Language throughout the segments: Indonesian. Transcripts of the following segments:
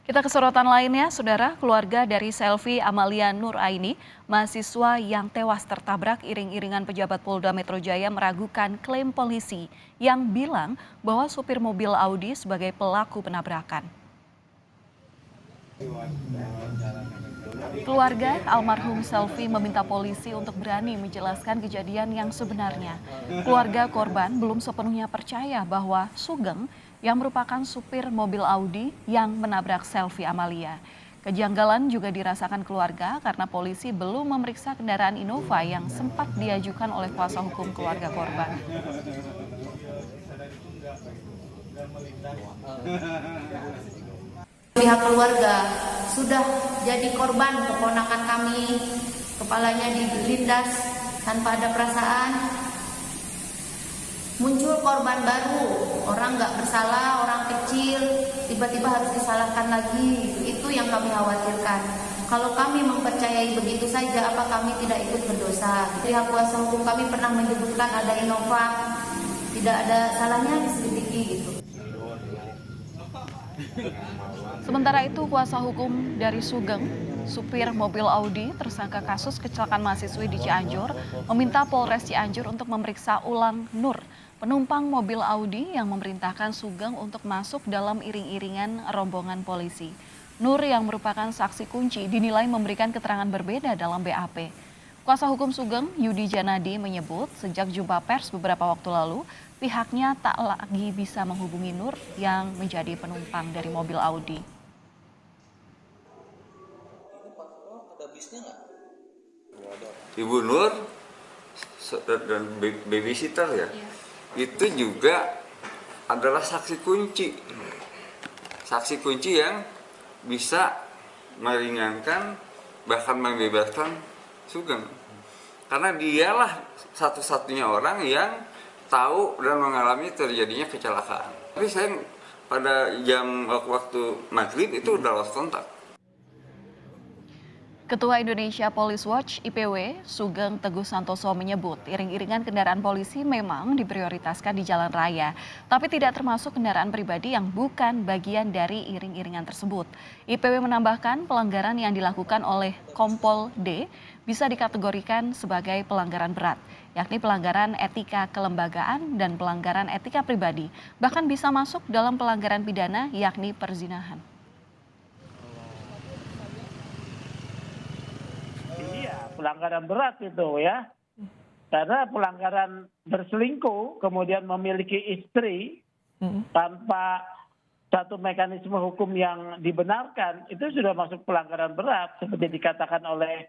Kita ke sorotan lainnya, Saudara, keluarga dari Selvi Amalia Nuraini, mahasiswa yang tewas tertabrak iring-iringan pejabat Polda Metro Jaya meragukan klaim polisi yang bilang bahwa supir mobil Audi sebagai pelaku penabrakan. Keluarga almarhum Selvi meminta polisi untuk berani menjelaskan kejadian yang sebenarnya. Keluarga korban belum sepenuhnya percaya bahwa Sugeng yang merupakan supir mobil Audi yang menabrak Selvi Amalia. Kejanggalan juga dirasakan keluarga karena polisi belum memeriksa kendaraan Innova yang sempat diajukan oleh kuasa hukum keluarga korban. Pihak keluarga sudah jadi korban keponakan kami, kepalanya dilindas tanpa ada perasaan. Muncul korban baru, orang nggak bersalah, orang kecil, tiba-tiba harus disalahkan lagi. Itu yang kami khawatirkan. Kalau kami mempercayai begitu saja, apa kami tidak ikut berdosa? Pihak kuasa hukum kami pernah menyebutkan ada Innova, tidak ada salahnya diselidiki gitu. Sementara itu, kuasa hukum dari Sugeng, supir mobil Audi, tersangka kasus kecelakaan mahasiswi di Cianjur, meminta Polres Cianjur untuk memeriksa ulang Nur, penumpang mobil Audi yang memerintahkan Sugeng untuk masuk dalam iring-iringan rombongan polisi. Nur yang merupakan saksi kunci dinilai memberikan keterangan berbeda dalam BAP. Kuasa hukum Sugeng, Yudi Janadi, menyebut sejak jumpa pers beberapa waktu lalu, pihaknya tak lagi bisa menghubungi Nur yang menjadi penumpang dari mobil Audi. Ibu Nur dan babysitter ya, itu juga adalah saksi kunci. Saksi kunci yang bisa meringankan bahkan membebaskan Sugeng. Karena dialah satu-satunya orang yang tahu dan mengalami terjadinya kecelakaan. Tapi saya pada jam waktu maghrib itu udah lost kontak. Ketua Indonesia Police Watch (IPW) Sugeng Teguh Santoso menyebut iring-iringan kendaraan polisi memang diprioritaskan di jalan raya, tapi tidak termasuk kendaraan pribadi yang bukan bagian dari iring-iringan tersebut. IPW menambahkan pelanggaran yang dilakukan oleh Kompol D bisa dikategorikan sebagai pelanggaran berat, yakni pelanggaran etika kelembagaan dan pelanggaran etika pribadi, bahkan bisa masuk dalam pelanggaran pidana yakni perzinahan. Pelanggaran berat itu ya, karena pelanggaran berselingkuh kemudian memiliki istri tanpa satu mekanisme hukum yang dibenarkan itu sudah masuk pelanggaran berat seperti dikatakan oleh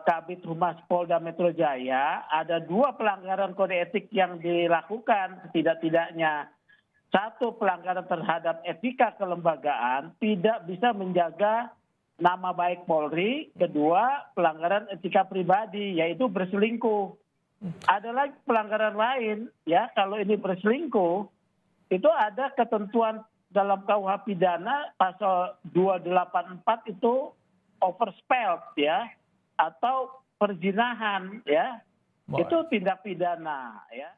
Kabid Humas Polda Metro Jaya. Ada 2 pelanggaran kode etik yang dilakukan setidak-tidaknya. 1, pelanggaran terhadap etika kelembagaan tidak bisa menjaga nama baik Polri. 2, pelanggaran etika pribadi, yaitu berselingkuh. Ada lagi pelanggaran lain, ya, kalau ini berselingkuh, itu ada ketentuan dalam KUH pidana pasal 284 itu overspelt, ya, atau perzinahan, ya, itu tindak pidana, ya.